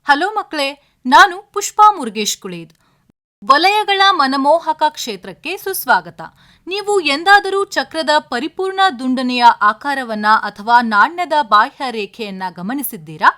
Hello ಮಕ್ಕಳೇ, ನಾನು ಪುಷ್ಪಾ ಮುರುಗೇಶ್ ಕುಳೇದ್. ವಲಯಗಳ ಮನಮೋಹಕ ಕ್ಷೇತ್ರಕ್ಕೆ ಸುಸ್ವಾಗತ. ನೀವು ಎಂದಾದರೂ ಚಕ್ರದ ಪರಿಪೂರ್ಣ ದುಂಡನೆಯ ಆಕಾರವನ್ನ ಅಥವಾ ನಾಣ್ಯದ ಬಾಹ್ಯ ರೇಖೆಯನ್ನ ಗಮನಿಸಿದ್ದೀರಾ?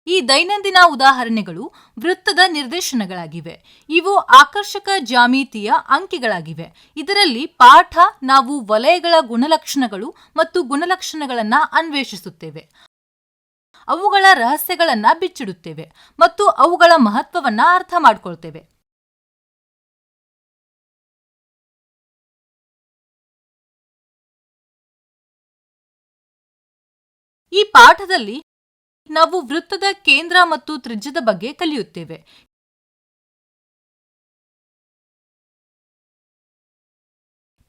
ಈ ದೈನಂದಿನ ಉದಾಹರಣೆಗಳು ವೃತ್ತದ ನಿರ್ದೇಶನಗಳಾಗಿವೆ. ಇವು ಆಕರ್ಷಕ ಜ್ಯಾಮಿತೀಯ ಅಂಕಿಗಳಾಗಿವೆ. ಇದರಲ್ಲಿ ಪಾಠ ನಾವು ವಲಯಗಳ ಗುಣಲಕ್ಷಣಗಳು ಮತ್ತು ಗುಣಲಕ್ಷಣಗಳನ್ನು ಅನ್ವೇಷಿಸುತ್ತೇವೆ, ಅವುಗಳ ರಹಸ್ಯಗಳನ್ನ ಬಿಚ್ಚಿಡುತ್ತೇವೆ ಮತ್ತು ಅವುಗಳ ಮಹತ್ವವನ್ನ ಅರ್ಥ ಮಾಡಿಕೊಳ್ತೇವೆ. ಈ ಪಾಠದಲ್ಲಿ ನಾವು ವೃತ್ತದ ಕೇಂದ್ರ ಮತ್ತು ತ್ರಿಜ್ಯದ ಬಗ್ಗೆ ಕಲಿಯುತ್ತೇವೆ.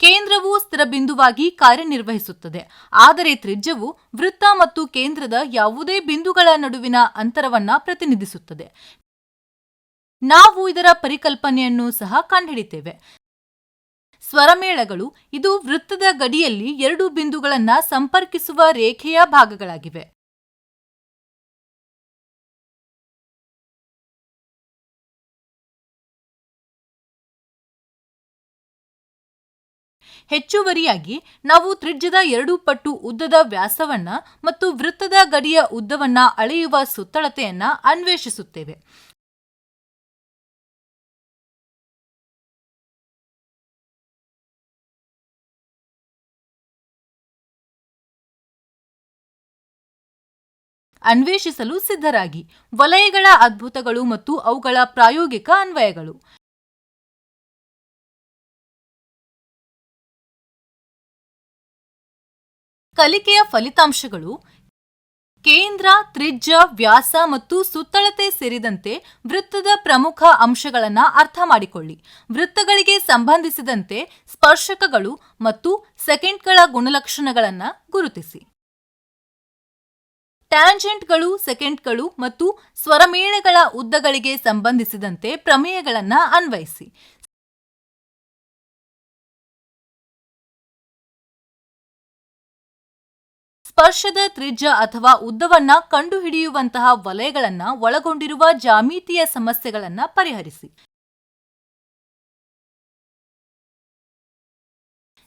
ಕೇಂದ್ರವು ಸ್ಥಿರ ಬಿಂದುವಾಗಿ ಕಾರ್ಯನಿರ್ವಹಿಸುತ್ತದೆ, ಆದರೆ ತ್ರಿಜ್ಯವು ವೃತ್ತ ಮತ್ತು ಕೇಂದ್ರದ ಯಾವುದೇ ಬಿಂದುಗಳ ನಡುವಿನ ಅಂತರವನ್ನ ಪ್ರತಿನಿಧಿಸುತ್ತದೆ. ನಾವು ಇದರ ಪರಿಕಲ್ಪನೆಯನ್ನು ಸಹ ಕಂಡುಹಿಡಿತೇವೆ. ಸ್ವರಮೇಳಗಳು ಇದು ವೃತ್ತದ ಗಡಿಯಲ್ಲಿ ಎರಡು ಬಿಂದುಗಳನ್ನು ಸಂಪರ್ಕಿಸುವ ರೇಖೆಯ ಭಾಗಗಳಾಗಿವೆ. ಹೆಚ್ಚುವರಿಯಾಗಿ ನಾವು ತ್ರಿಜ್ಯದ 2 ಪಟ್ಟು ಉದ್ದದ ವ್ಯಾಸವನ್ನ ಮತ್ತು ವೃತ್ತದ ಗಡಿಯ ಉದ್ದವನ್ನ ಅಳೆಯುವ ಸುತ್ತಳತೆಯನ್ನ ಅನ್ವೇಷಿಸುತ್ತೇವೆ. ಅನ್ವೇಷಿಸಲು ಸಿದ್ಧರಾಗಿ. ವಲಯಗಳ ಅದ್ಭುತಗಳು ಮತ್ತು ಅವುಗಳ ಪ್ರಾಯೋಗಿಕ ಅನ್ವಯಗಳು. ಕಲಿಕೆಯ ಫಲಿತಾಂಶಗಳು: ಕೇಂದ್ರ, ತ್ರಿಜ್ಯ, ವ್ಯಾಸ ಮತ್ತು ಸುತ್ತಳತೆ ಸೇರಿದಂತೆ ವೃತ್ತದ ಪ್ರಮುಖ ಅಂಶಗಳನ್ನು ಅರ್ಥ ಮಾಡಿಕೊಳ್ಳಿ. ವೃತ್ತಗಳಿಗೆ ಸಂಬಂಧಿಸಿದಂತೆ ಸ್ಪರ್ಶಕಗಳು ಮತ್ತು ಸೆಕೆಂಡ್ಗಳ ಗುಣಲಕ್ಷಣಗಳನ್ನು ಗುರುತಿಸಿ. ಟ್ಯಾಂಜೆಂಟ್ಗಳು, ಸೆಕೆಂಡ್ಗಳು ಮತ್ತು ಸ್ವರಮೇಳಗಳ ಉದ್ದಗಳಿಗೆ ಸಂಬಂಧಿಸಿದಂತೆ ಪ್ರಮೇಯಗಳನ್ನು ಅನ್ವಯಿಸಿ. ಸ್ಪರ್ಶದ ತ್ರಿಜ್ಯ ಅಥವಾ ಉದ್ದವನ್ನ ಕಂಡುಹಿಡಿಯುವಂತಹ ವಲಯಗಳನ್ನು ಒಳಗೊಂಡಿರುವ ಜ್ಯಾಮಿತೀಯ ಸಮಸ್ಯೆಗಳನ್ನು ಪರಿಹರಿಸಿ.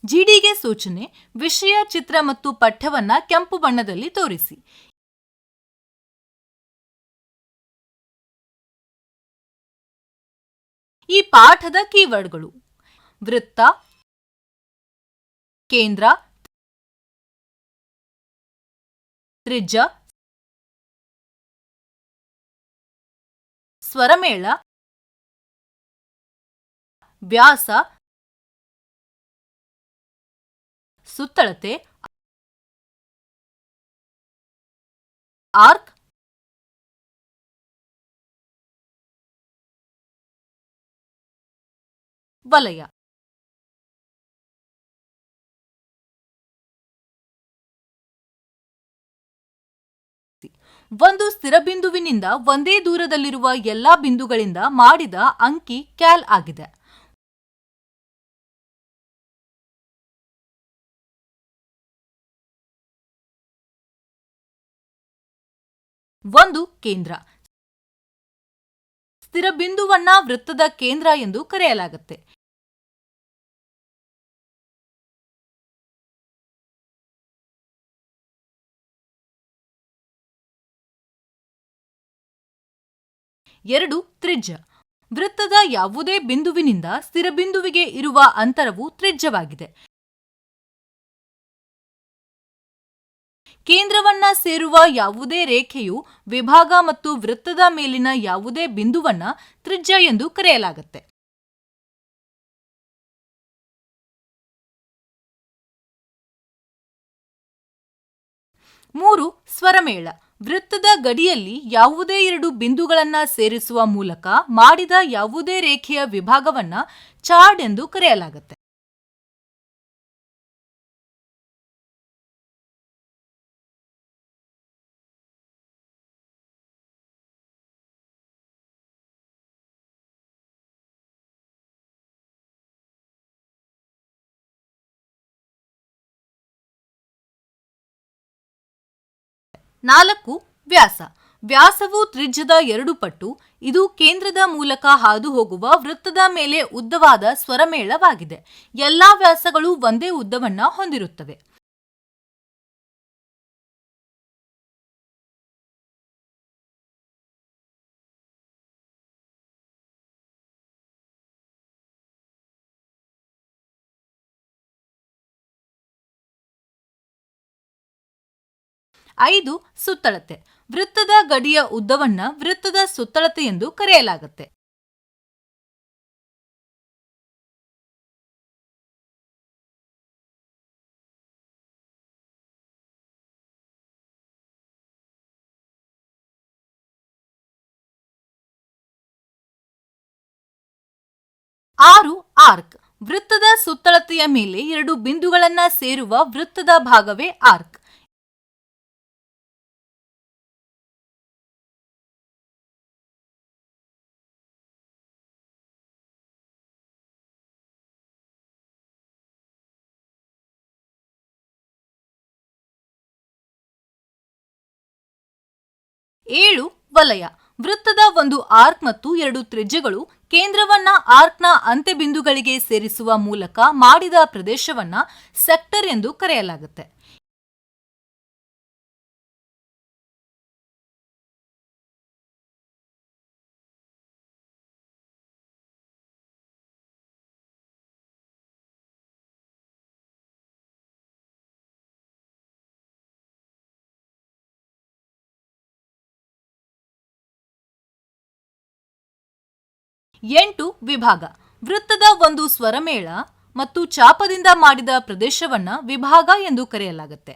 ಜಿಡಿಗೆ ಸೂಚನೆ: ವಿಷಯ, ಚಿತ್ರ ಮತ್ತು ಪಠ್ಯವನ್ನ ಕೆಂಪು ಬಣ್ಣದಲ್ಲಿ ತೋರಿಸಿ. ಈ ಪಾಠದ ಕೀವರ್ಡ್ಗಳು: ವೃತ್ತ, ಕೇಂದ್ರ, ತ್ರಿಜ್ಯ, ಸ್ವರಮೇಳ, ವ್ಯಾಸ, ಸುತ್ತಳತೆ, ಆರ್ಕ್, ವಲಯ. ಒಂದು ಸ್ಥಿರ ಬಿಂದುವಿನಿಂದ ಒಂದೇ ದೂರದಲ್ಲಿರುವ ಎಲ್ಲಾ ಬಿಂದುಗಳಿಂದ ಮಾಡಿದ ಅಂಕಿ ಕ್ಯಾಲ್ ಆಗಿದೆ. ಒಂದು ಕೇಂದ್ರ. ಸ್ಥಿರ ಬಿಂದುವನ್ನ ವೃತ್ತದ ಕೇಂದ್ರ ಎಂದು ಕರೆಯಲಾಗುತ್ತೆ. ಎರಡು ತ್ರಿಜ್ಯ. ವೃತ್ತದ ಯಾವುದೇ ಬಿಂದುವಿನಿಂದ ಸ್ಥಿರ ಬಿಂದುವಿಗೆ ಇರುವ ಅಂತರವು ತ್ರಿಜ್ಯವಾಗಿದೆ. ಕೇಂದ್ರವನ್ನ ಸೇರುವ ಯಾವುದೇ ರೇಖೆಯು ವಿಭಾಗ ಮತ್ತು ವೃತ್ತದ ಮೇಲಿನ ಯಾವುದೇ ಬಿಂದುವನ್ನ ತ್ರಿಜ್ಯ ಎಂದು ಕರೆಯಲಾಗುತ್ತೆ. ಮೂರು ಸ್ವರಮೇಳ. ವೃತ್ತದ ಗಡಿಯಲ್ಲಿ ಯಾವುದೇ ಎರಡು ಬಿಂದುಗಳನ್ನು ಸೇರಿಸುವ ಮೂಲಕ ಮಾಡಿದ ಯಾವುದೇ ರೇಖೆಯ ವಿಭಾಗವನ್ನ ಚಾರ್ಡ್ ಎಂದು ಕರೆಯಲಾಗುತ್ತೆ. 4. ವ್ಯಾಸ. ವ್ಯಾಸವು ತ್ರಿಜ್ಯದ 2 ಪಟ್ಟು. ಇದು ಕೇಂದ್ರದ ಮೂಲಕ ಹಾದು ಹೋಗುವ ವೃತ್ತದ ಮೇಲೆ ಉದ್ದವಾದ ಸ್ವರಮೇಳವಾಗಿದೆ. ಎಲ್ಲಾ ವ್ಯಾಸಗಳು ಒಂದೇ ಉದ್ದವನ್ನ ಹೊಂದಿರುತ್ತವೆ. 5. ಸುತ್ತಳತೆ. ವೃತ್ತದ ಗಡಿಯ ಉದ್ದವನ್ನ ವೃತ್ತದ ಸುತ್ತಳತೆ ಎಂದು ಕರೆಯಲಾಗುತ್ತೆ. 6. ಆರ್ಕ್. ವೃತ್ತದ ಸುತ್ತಳತೆಯ ಮೇಲೆ 2 ಬಿಂದುಗಳನ್ನ ಸೇರುವ ವೃತ್ತದ ಭಾಗವೇ ಆರ್ಕ್. 7. ವಲಯ. ವೃತ್ತದ ಒಂದು ಆರ್ಕ್ ಮತ್ತು 2 ತ್ರಿಜ್ಯಗಳು ಕೇಂದ್ರವನ್ನ ಆರ್ಕ್ನ ಅಂತ್ಯಬಿಂದುಗಳಿಗೆ ಸೇರಿಸುವ ಮೂಲಕ ಮಾಡಿದ ಪ್ರದೇಶವನ್ನ ಸೆಕ್ಟರ್ ಎಂದು ಕರೆಯಲಾಗುತ್ತೆ. 8. ವಿಭಾಗ. ವೃತ್ತದ ಒಂದು ಸ್ವರಮೇಳ ಮತ್ತು ಚಾಪದಿಂದ ಮಾಡಿದ ಪ್ರದೇಶವನ್ನ ವಿಭಾಗ ಎಂದು ಕರೆಯಲಾಗುತ್ತೆ.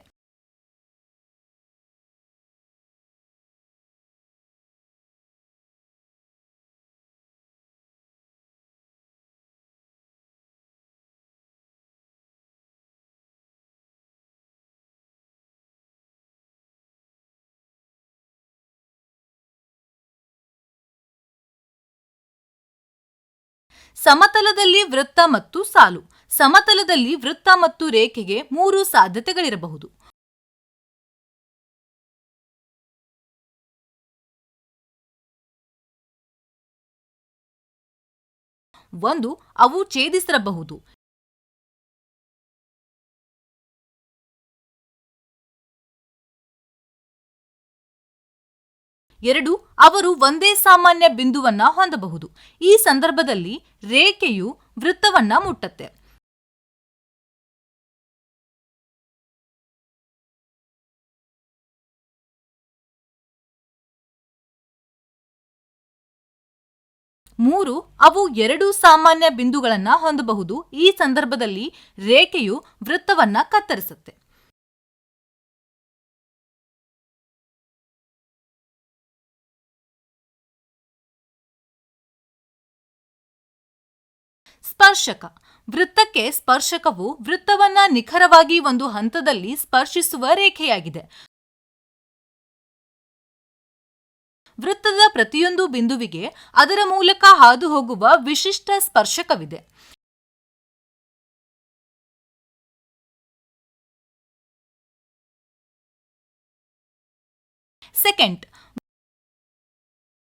'ಸಮತಲದಲ್ಲಿ ವೃತ್ತ ಮತ್ತು ಸಾಲು. ಸಮತಲದಲ್ಲಿ ವೃತ್ತ ಮತ್ತು ರೇಖೆಗೆ 3 ಸಾಧ್ಯತೆಗಳಿರಬಹುದು. 1. ಅವು ಛೇದಿಸಿರಬಹುದು. 2. ಅವರು ಒಂದೇ ಸಾಮಾನ್ಯ ಬಿಂದುವನ್ನ ಹೊಂದಬಹುದು. ಈ ಸಂದರ್ಭದಲ್ಲಿ ರೇಖೆಯು ವೃತ್ತವನ್ನ ಮುಟ್ಟುತ್ತೆ. 3. ಅವು 2 ಸಾಮಾನ್ಯ ಬಿಂದುಗಳನ್ನ ಹೊಂದಬಹುದು. ಈ ಸಂದರ್ಭದಲ್ಲಿ ರೇಖೆಯು ವೃತ್ತವನ್ನ ಕತ್ತರಿಸುತ್ತೆ. ಸ್ಪರ್ಶಕ. ವೃತ್ತಕ್ಕೆ ಸ್ಪರ್ಶಕವು ವೃತ್ತವನ್ನ ನಿಖರವಾಗಿ ಒಂದು ಹಂತದಲ್ಲಿ ಸ್ಪರ್ಶಿಸುವ ರೇಖೆಯಾಗಿದೆ. ವೃತ್ತದ ಪ್ರತಿಯೊಂದು ಬಿಂದುವಿಗೆ ಅದರ ಮೂಲಕ ಹಾದು ಹೋಗುವ ವಿಶಿಷ್ಟ ಸ್ಪರ್ಶಕವಿದೆ. ಸೆಕೆಂಟ್.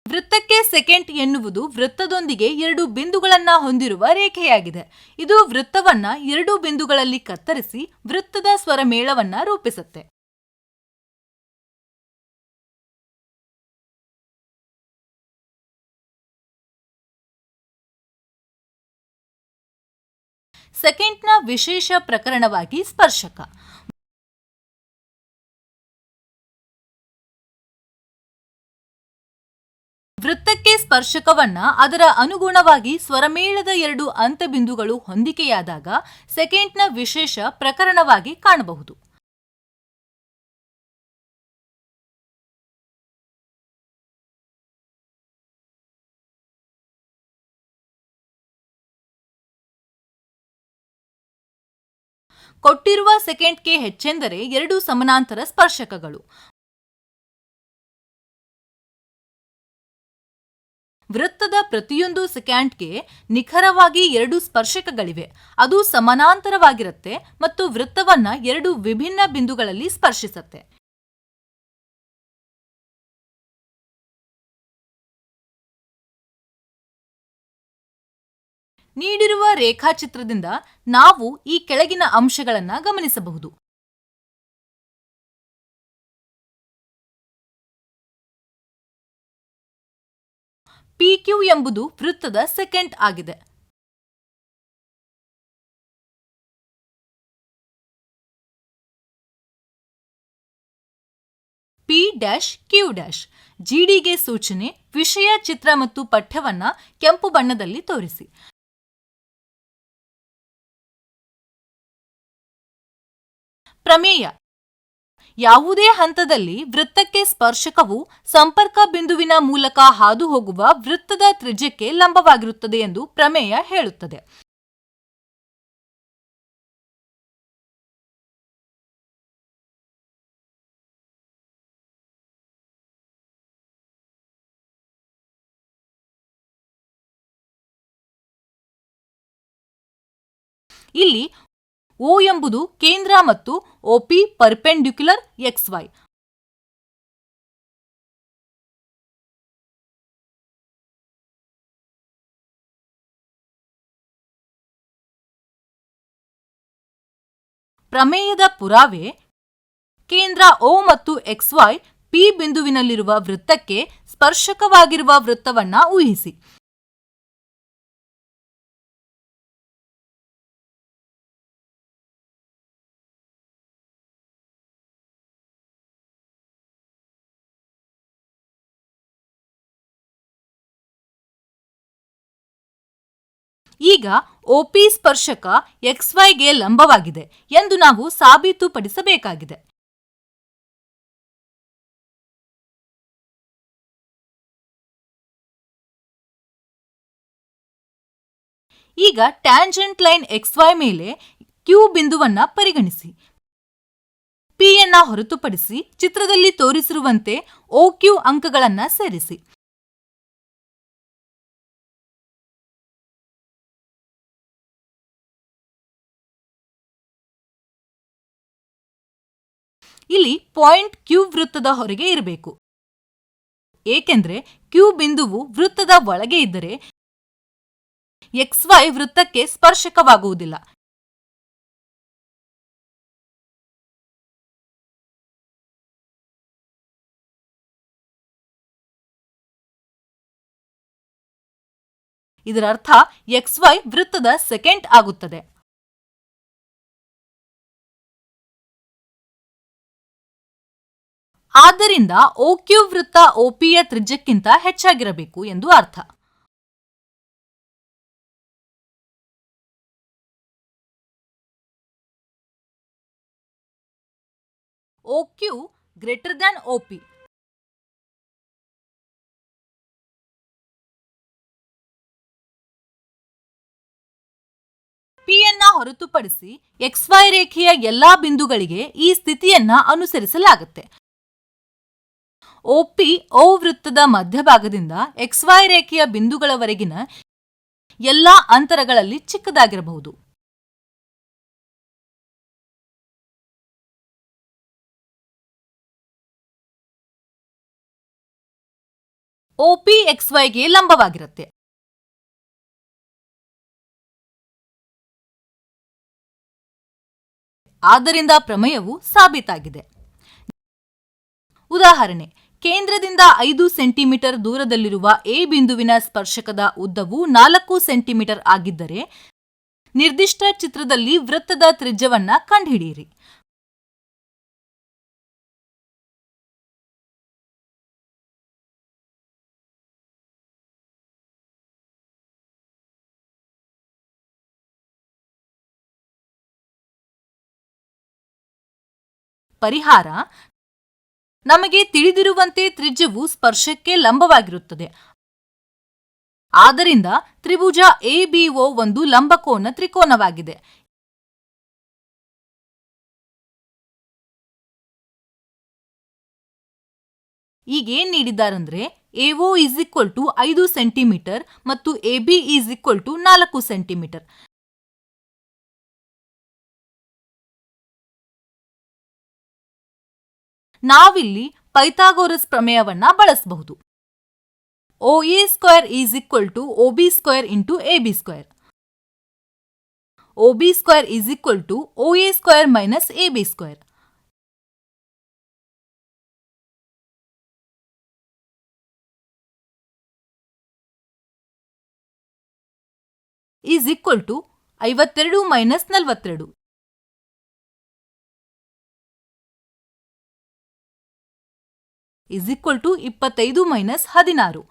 ವೃತ್ತಕ್ಕೆ ಸೆಕೆಂಟ್ ಎನ್ನುವುದು ವೃತ್ತದೊಂದಿಗೆ 2 ಬಿಂದುಗಳನ್ನ ಹೊಂದಿರುವ ರೇಖೆಯಾಗಿದೆ. ಇದು ವೃತ್ತವನ್ನ 2 ಬಿಂದುಗಳಲ್ಲಿ ಕತ್ತರಿಸಿ ವೃತ್ತದ ಸ್ವರಮೇಳವನ್ನ ರೂಪಿಸುತ್ತೆ. ಸೆಕೆಂಟ್ನ ವಿಶೇಷ ಪ್ರಕರಣವಾಗಿ ಸ್ಪರ್ಶಕ. ವೃತ್ತಕ್ಕೆ ಸ್ಪರ್ಶಕವನ್ನ ಅದರ ಅನುಗುಣವಾಗಿ ಸ್ವರಮೇಳದ 2 ಅಂತ್ಯಬಿಂದುಗಳು ಹೊಂದಿಕೆಯಾದಾಗ ಸೆಕೆಂಟ್ನ ವಿಶೇಷ ಪ್ರಕರಣವಾಗಿ ಕಾಣಬಹುದು. ಕೊಟ್ಟಿರುವ ಸೆಕೆಂಟ್ಗೆ ಹೆಚ್ಚೆಂದರೆ 2 ಸಮಾನಾಂತರ ಸ್ಪರ್ಶಕಗಳು. ವೃತ್ತದ ಪ್ರತಿಯೊಂದು ಸೆಕೆಂಟ್ಗೆ ನಿಖರವಾಗಿ 2 ಸ್ಪರ್ಶಕಗಳಿವೆ. ಅದು ಸಮಾನಾಂತರವಾಗಿರುತ್ತೆ ಮತ್ತು ವೃತ್ತವನ್ನ 2 ವಿಭಿನ್ನ ಬಿಂದುಗಳಲ್ಲಿ ಸ್ಪರ್ಶಿಸುತ್ತೆ. ನೀಡಿರುವ ರೇಖಾಚಿತ್ರದಿಂದ ನಾವು ಈ ಕೆಳಗಿನ ಅಂಶಗಳನ್ನು ಗಮನಿಸಬಹುದು. PQ ಎಂಬುದು ವೃತ್ತದ ಸೆಕೆಂಡ್ ಆಗಿದೆ. P-Q'. GDಗೆ ಸೂಚನೆ ವಿಷಯ, ಚಿತ್ರ ಮತ್ತು ಪಠ್ಯವನ್ನ ಕೆಂಪು ಬಣ್ಣದಲ್ಲಿ ತೋರಿಸಿ. ಪ್ರಮೇಯ: ಯಾವುದೇ ಹಂತದಲ್ಲಿ ವೃತ್ತಕ್ಕೆ ಸ್ಪರ್ಶಕವು ಸಂಪರ್ಕ ಬಿಂದುವಿನ ಮೂಲಕ ಹಾದು ಹೋಗುವ ವೃತ್ತದ ತ್ರಿಜ್ಯಕ್ಕೆ ಲಂಬವಾಗಿರುತ್ತದೆ ಎಂದು ಪ್ರಮೇಯ ಹೇಳುತ್ತದೆ. ಇಲ್ಲಿ O ಎಂಬುದು ಕೇಂದ್ರ ಮತ್ತು OP ಪರ್ಪೆಂಡಿಕ್ಯುಲರ್ XY. ಪ್ರಮೇಯದ ಪುರಾವೆ: ಕೇಂದ್ರ O ಮತ್ತು XY P ಬಿಂದುವಿನಲ್ಲಿರುವ ವೃತ್ತಕ್ಕೆ ಸ್ಪರ್ಶಕವಾಗಿರುವ ವೃತ್ತವನ್ನು ಊಹಿಸಿ. ಈಗ OP ಸ್ಪರ್ಶಕ XYಗೆ ಲಂಬವಾಗಿದೆ ಎಂದು ನಾವು ಸಾಬೀತುಪಡಿಸಬೇಕಾಗಿದೆ. ಈಗ ಟ್ಯಾಂಜೆಂಟ್ ಲೈನ್ XY ಮೇಲೆ Q ಬಿಂದುವನ್ನ ಪರಿಗಣಿಸಿ. P ಯನ್ನ ಹೊರತುಪಡಿಸಿ ಚಿತ್ರದಲ್ಲಿ ತೋರಿಸಿರುವಂತೆ OQ ಅಂಕಗಳನ್ನು ಸೇರಿಸಿ. ಇಲ್ಲಿ ಪಾಯಿಂಟ್ Q ವೃತ್ತದ ಹೊರಗೆ ಇರಬೇಕು, ಏಕೆಂದರೆ Q ಬಿಂದುವು ವೃತ್ತದ ಒಳಗೆ ಇದ್ದರೆ XY ವೃತ್ತಕ್ಕೆ ಸ್ಪರ್ಶಕವಾಗುವುದಿಲ್ಲ. ಇದರರ್ಥ XY ವೃತ್ತದ ಸೆಕೆಂಡ್ ಆಗುತ್ತದೆ. ಆದ್ದರಿಂದ OQ ವೃತ್ತ OPಯ ತ್ರಿಜ್ಯಕ್ಕಿಂತ ಹೆಚ್ಚಾಗಿರಬೇಕು ಎಂದು ಅರ್ಥ. OQ greater than OP. P ಯನ್ನ ಹೊರತುಪಡಿಸಿ XY ರೇಖೆಯ ಎಲ್ಲಾ ಬಿಂದುಗಳಿಗೆ ಈ ಸ್ಥಿತಿಯನ್ನ ಅನುಸರಿಸಲಾಗುತ್ತೆ. OP O ವೃತ್ತದ ಮಧ್ಯಭಾಗದಿಂದ XY ರೇಖೆಯ ಬಿಂದುಗಳವರೆಗಿನ ಎಲ್ಲಾ ಅಂತರಗಳಲ್ಲಿ ಚಿಕ್ಕದಾಗಿರಬಹುದು. OP XYಗೆ ಲಂಬವಾಗಿರುತ್ತೆ. ಆದ್ದರಿಂದ ಪ್ರಮೇಯವು ಸಾಬೀತಾಗಿದೆ. ಉದಾಹರಣೆ: ಕೇಂದ್ರದಿಂದ 5 ಸೆಂಟಿಮೀಟರ್ ದೂರದಲ್ಲಿರುವ A ಬಿಂದುವಿನ ಸ್ಪರ್ಶಕದ ಉದ್ದವು 4 ಸೆಂಟಿಮೀಟರ್ ಆಗಿದ್ದರೆ ನಿರ್ದಿಷ್ಟ ಚಿತ್ರದಲ್ಲಿ ವೃತ್ತದ ತ್ರಿಜ್ಯವನ್ನ ಕಂಡುಹಿಡಿಯಿರಿ. ಪರಿಹಾರ: ನಮಗೆ ತಿಳಿದಿರುವಂತೆ ತ್ರಿಜ್ಯವು ಸ್ಪರ್ಶಕ್ಕೆ ಲಂಬವಾಗಿರುತ್ತದೆ. ಆದ್ದರಿಂದ ತ್ರಿಭುಜ ABO ಒಂದು ಲಂಬಕೋನ ತ್ರಿಕೋನವಾಗಿದೆ. ಈಗೇನ್ ನೀಡಿದ್ದಾರಂದ್ರೆ AO 5 ಸೆಂಟಿಮೀಟರ್ ಮತ್ತು AB 4 ಸೆಂಟಿಮೀಟರ್. ನಾವಿಲ್ಲಿ ಪೈಥಾಗೋರಸ್ ಪ್ರಮೇಯವನ್ನ ಬಳಸಬಹುದು. OA² = OB² × AB². OB square is equal to OA square minus AB square. Is equal to 52 minus 42. Is equal to 25 minus 16.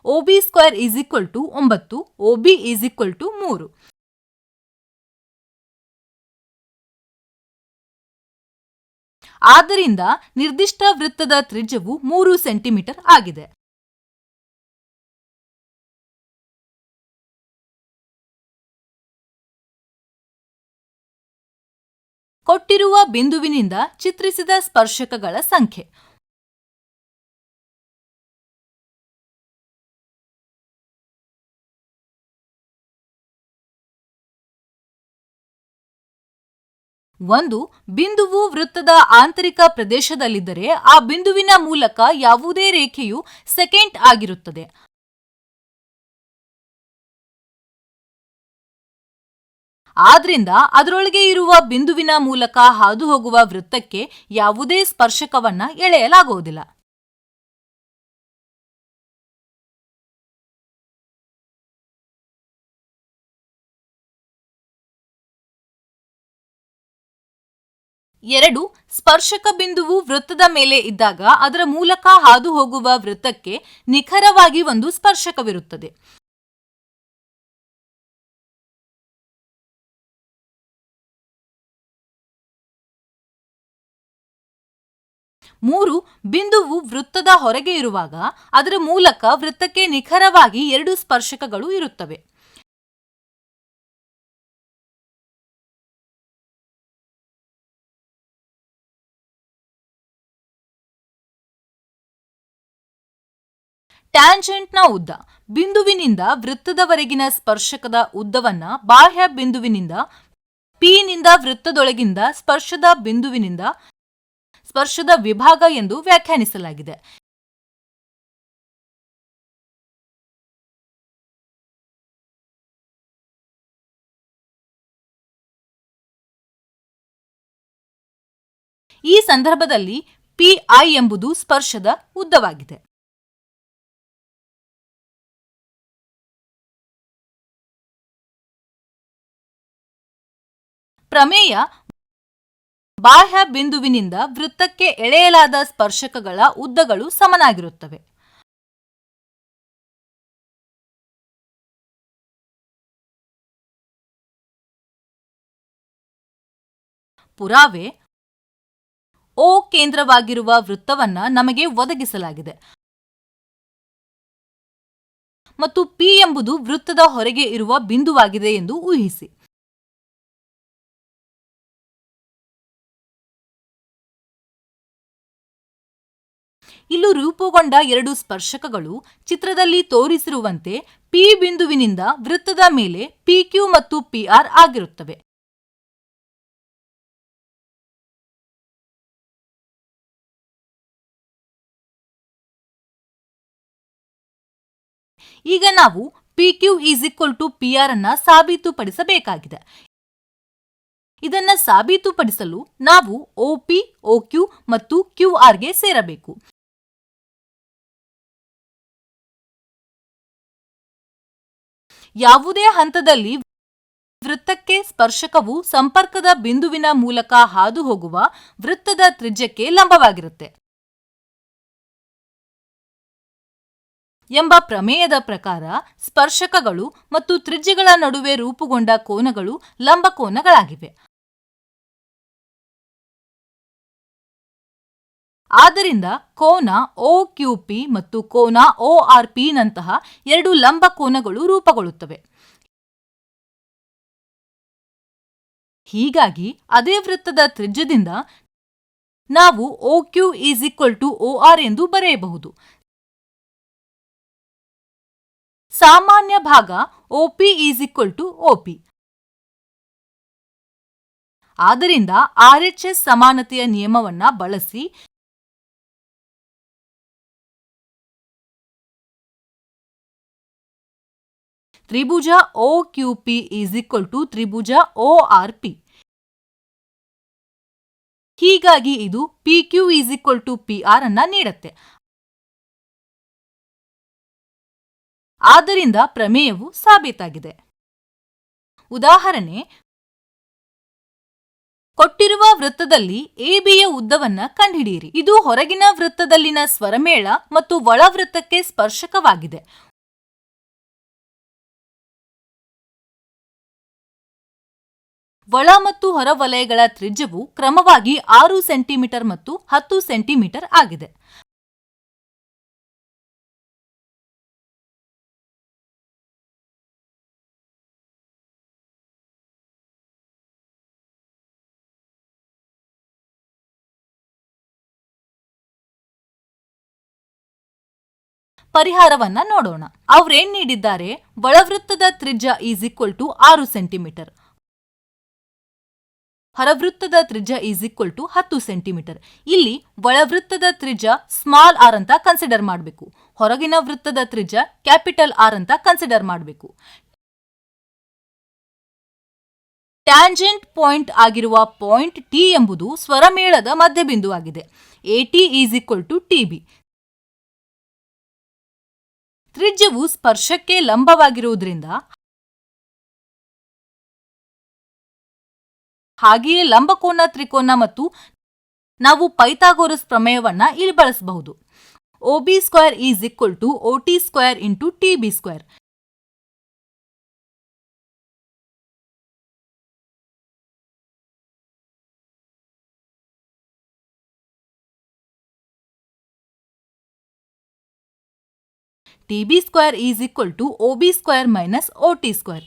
OB square is equal to 9. OB is equal to 3. ಆದ್ದರಿಂದ ನಿರ್ದಿಷ್ಟ ವೃತ್ತದ ತ್ರಿಜ್ಯವು 3 centimetre ಆಗಿದೆ. ಕೊಟ್ಟಿರುವ ಬಿಂದುವಿನಿಂದ ಚಿತ್ರಿಸಿದ ಸ್ಪರ್ಶಕಗಳ ಸಂಖ್ಯೆ. ಒಂದು ಬಿಂದುವು ವೃತ್ತದ ಆಂತರಿಕ ಪ್ರದೇಶದಲ್ಲಿದ್ದರೆ ಆ ಬಿಂದುವಿನ ಮೂಲಕ ಯಾವುದೇ ರೇಖೆಯು ಸೆಕೆಂಡ್ ಆಗಿರುತ್ತದೆ. ಆದ್ರಿಂದ ಅದರೊಳಗೆ ಇರುವ ಬಿಂದುವಿನ ಮೂಲಕ ಹಾದುಹೋಗುವ ವೃತ್ತಕ್ಕೆ ಯಾವುದೇ ಸ್ಪರ್ಶಕವನ್ನ ಎಳೆಯಲಾಗುವುದಿಲ್ಲ. ಎರಡು, ಸ್ಪರ್ಶಕ ಬಿಂದುವು ವೃತ್ತದ ಮೇಲೆ ಇದ್ದಾಗ ಅದರ ಮೂಲಕ ಹಾದು ಹೋಗುವ ವೃತ್ತಕ್ಕೆ ನಿಖರವಾಗಿ ಒಂದು ಸ್ಪರ್ಶಕವಿರುತ್ತದೆ. ಮೂರು, ಬಿಂದುವು ವೃತ್ತದ ಹೊರಗೆ ಇರುವಾಗ ಅದರ ಮೂಲಕ ವೃತ್ತಕ್ಕೆ ನಿಖರವಾಗಿ 2 ಸ್ಪರ್ಶಕಗಳು ಇರುತ್ತವೆ. ಟ್ಯಾಂಜೆಂಟ್ನ ಉದ್ದ. ಬಿಂದುವಿನಿಂದ ವೃತ್ತದವರೆಗಿನ ಸ್ಪರ್ಶಕದ ಉದ್ದವನ್ನ ಬಾಹ್ಯ ಬಿಂದುವಿನಿಂದ P ನಿಂದ ವೃತ್ತದೊಳಗಿಂದ ಸ್ಪರ್ಶದ ಬಿಂದುವಿನಿಂದ ಸ್ಪರ್ಶದ ವಿಭಾಗ ಎಂದು ವ್ಯಾಖ್ಯಾನಿಸಲಾಗಿದೆ. ಈ ಸಂದರ್ಭದಲ್ಲಿ PI ಎಂಬುದು ಸ್ಪರ್ಶದ ಉದ್ದವಾಗಿದೆ. ಪ್ರಮೇಯ ಬಾಹ್ಯ ಬಿಂದುವಿನಿಂದ ವೃತ್ತಕ್ಕೆ ಎಳೆಯಲಾದ ಸ್ಪರ್ಶಕಗಳ ಉದ್ದಗಳು ಸಮನಾಗಿರುತ್ತವೆ. ಪುರಾವೆ O ಕೇಂದ್ರವಾಗಿರುವ ವೃತ್ತವನ್ನ ನಮಗೆ ಒದಗಿಸಲಾಗಿದೆ ಮತ್ತು P ಎಂಬುದು ವೃತ್ತದ ಹೊರಗೆ ಇರುವ ಬಿಂದುವಾಗಿದೆ ಎಂದು ಊಹಿಸಿ. ಇಲ್ಲಿ ರೂಪುಗೊಂಡ 2 ಸ್ಪರ್ಶಕಗಳು ಚಿತ್ರದಲ್ಲಿ ತೋರಿಸಿರುವಂತೆ P ಬಿಂದುವಿನಿಂದ ವೃತ್ತದ ಮೇಲೆ PQ ಮತ್ತು PR ಆಗಿರುತ್ತವೆ. ಈಗ ನಾವು PQ PR ಅನ್ನ ಸಾಬೀತುಪಡಿಸಬೇಕಾಗಿದೆ. ಇದನ್ನ ಸಾಬೀತುಪಡಿಸಲು ನಾವು OP, OQ ಮತ್ತು QR ಗೆ ಸೇರಬೇಕು. ಯಾವುದೇ ಹಂತದಲ್ಲಿ ವೃತ್ತಕ್ಕೆ ಸ್ಪರ್ಶಕವು ಸಂಪರ್ಕದ ಬಿಂದುವಿನ ಮೂಲಕ ಹಾದು ಹೋಗುವ ವೃತ್ತದ ತ್ರಿಜ್ಯಕ್ಕೆ ಲಂಬವಾಗಿರುತ್ತೆ ಎಂಬ ಪ್ರಮೇಯದ ಪ್ರಕಾರ ಸ್ಪರ್ಶಕಗಳು ಮತ್ತು ತ್ರಿಜ್ಯಗಳ ನಡುವೆ ರೂಪುಗೊಂಡ ಕೋನಗಳು ಲಂಬಕೋನಗಳಾಗಿವೆ. ಆದ್ದರಿಂದ ಕೋನ OQP ಮತ್ತು ಕೋನ ORP ನಂತಹ 2 ಲಂಬ ಕೋನಗಳು ರೂಪುಗೊಳ್ಳುತ್ತವೆ. ಹೀಗಾಗಿ ಅದೇ ವೃತ್ತದ ತ್ರಿಜ್ಯದಿಂದ ನಾವು OQ OR ಎಂದು ಬರೆಯಬಹುದು. ಸಾಮಾನ್ಯ ಭಾಗ OP OP. ಆದ್ದರಿಂದ RHS ಸಮಾನತೆಯ ನಿಯಮವನ್ನ ಬಳಸಿ ತ್ರಿಭುಜ OQP ಈಸ್ ಈಕ್ವಲ್ ಟು ತ್ರಿಭುಜ ORP. ಹೀಗಾಗಿ ಇದು PQ is equal to PR ಅನ್ನ ನೀಡುತ್ತೆ. ಆದ್ದರಿಂದ ಪ್ರಮೇಯವು ಸಾಬೀತಾಗಿದೆ. ಉದಾಹರಣೆ: ಕೊಟ್ಟಿರುವ ವೃತ್ತದಲ್ಲಿ ABಯ ಉದ್ದವನ್ನ ಕಂಡುಹಿಡಿಯಿರಿ. ಇದು ಹೊರಗಿನ ವೃತ್ತದಲ್ಲಿನ ಸ್ವರಮೇಳ ಮತ್ತು ಒಳವೃತ್ತಕ್ಕೆ ಸ್ಪರ್ಶಕವಾಗಿದೆ. ಒಳ ಮತ್ತು ಹೊರ ವಲಯಗಳ ತ್ರಿಜ್ಯವು ಕ್ರಮವಾಗಿ 6 ಸೆಂಟಿಮೀಟರ್ ಮತ್ತು 10 ಸೆಂಟಿಮೀಟರ್ ಆಗಿದೆ. ಪರಿಹಾರವನ್ನ ನೋಡೋಣ. ಅವ್ರೇನ್ ನೀಡಿದ್ದಾರೆ? ಒಳವೃತ್ತದ ತ್ರಿಜ್ಯ ಈಸ್ ಈಕ್ವಲ್ ಟು 6 ಸೆಂಟಿಮೀಟರ್, ಹೊರವೃತ್ತದ ತ್ರಿಜ್ಯ ಈಸ್ ಈಕ್ವಲ್ ಟು 10 ಸೆಂಟಿಮೀಟರ್. ಇಲ್ಲಿ ಒಳವೃತ್ತದ ತ್ರಿಜ್ಯ ಸ್ಮಾಲ್ r ಅಂತ ಕನ್ಸಿಡರ್ ಮಾಡಬೇಕು, ಹೊರಗಿನ ವೃತ್ತದ ತ್ರಿಜ್ಯ ಕ್ಯಾಪಿಟಲ್ R ಅಂತ ಕನ್ಸಿಡರ್ ಮಾಡಬೇಕು. ಟ್ಯಾಂಜೆಂಟ್ ಪಾಯಿಂಟ್ ಆಗಿರುವ ಪಾಯಿಂಟ್ T ಎಂಬುದು ಸ್ವರಮೇಳದ ಮಧ್ಯಬಿಂದುವಾಗಿದೆ. AT is equal to TB. ತ್ರಿಜ್ಯವು ಸ್ಪರ್ಶಕ್ಕೆ ಲಂಬವಾಗಿರುವುದರಿಂದ ಹಾಗೆಯೇ ಲಂಬಕೋನ ತ್ರಿಕೋನ ಮತ್ತು ನಾವು ಪೈಥಾಗೋರಸ್ ಪ್ರಮೇಯವನ್ನ ಇಲ್ಲಿ ಬಳಸಬಹುದು. OB square is equal to OT square into TB square. TB square is equal to OB square minus OT square.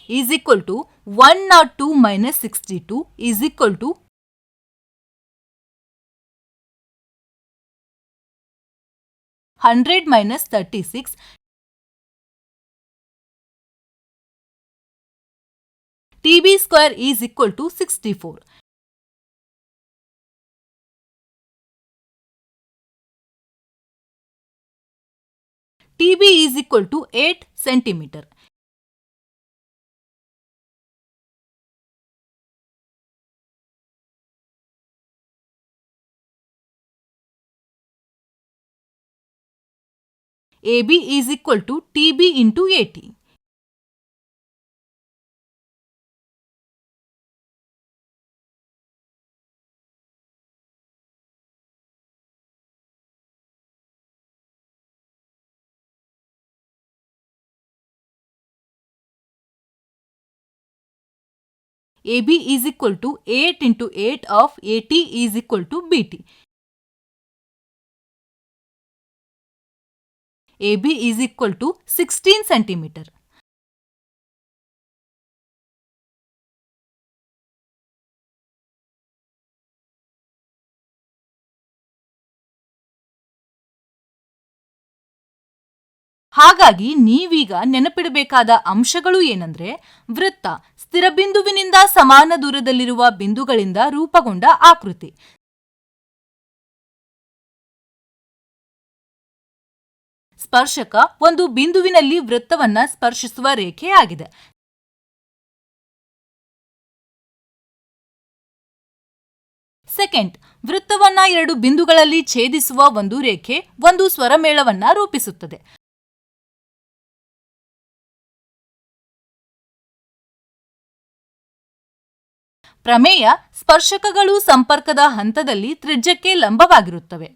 Is equal to 102 minus 62 is equal to 100 minus 36. TB square is equal to 64. TB is equal to 8 centimeter. AB is equal to TB into AT. AB is equal to 8 into 8 of AT is equal to BT. AB is equal to 16 centimeter. ಹಾಗಾಗಿ ನೀವೀಗ ನೆನಪಿಡಬೇಕಾದ ಅಂಶಗಳು ಏನಂದ್ರೆ, ವೃತ್ತ ಸ್ಥಿರ ಬಿಂದುವಿನಿಂದ ಸಮಾನ ದೂರದಲ್ಲಿರುವ ಬಿಂದುಗಳಿಂದ ರೂಪುಗೊಂಡ ಆಕೃತಿ. ಸ್ಪರ್ಶಕ ಒಂದು ಬಿಂದುವಿನಲ್ಲಿ ವೃತ್ತವನ್ನ ಸ್ಪರ್ಶಿಸುವ ರೇಖೆಯಾಗಿದೆ. ಸೆಕೆಂಡ್, ವೃತ್ತವನ್ನ ಎರಡು ಬಿಂದುಗಳಲ್ಲಿ ಛೇದಿಸುವ ಒಂದು ರೇಖೆ ಒಂದು ಸ್ವರಮೇಳವನ್ನ ರೂಪಿಸುತ್ತದೆ. ಪ್ರಮೇಯ ಸ್ಪರ್ಶಕಗಳು ಸಂಪರ್ಕದ ಹಂತದಲ್ಲಿ ತ್ರಿಜ್ಯಕ್ಕೆ ಲಂಬವಾಗಿರುತ್ತವೆ.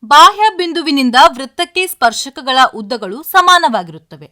ಬಾಹ್ಯ ಬಿಂದುವಿನಿಂದ ವೃತ್ತಕ್ಕೆ ಸ್ಪರ್ಶಕಗಳ ಉದ್ದಗಳು ಸಮಾನವಾಗಿರುತ್ತವೆ.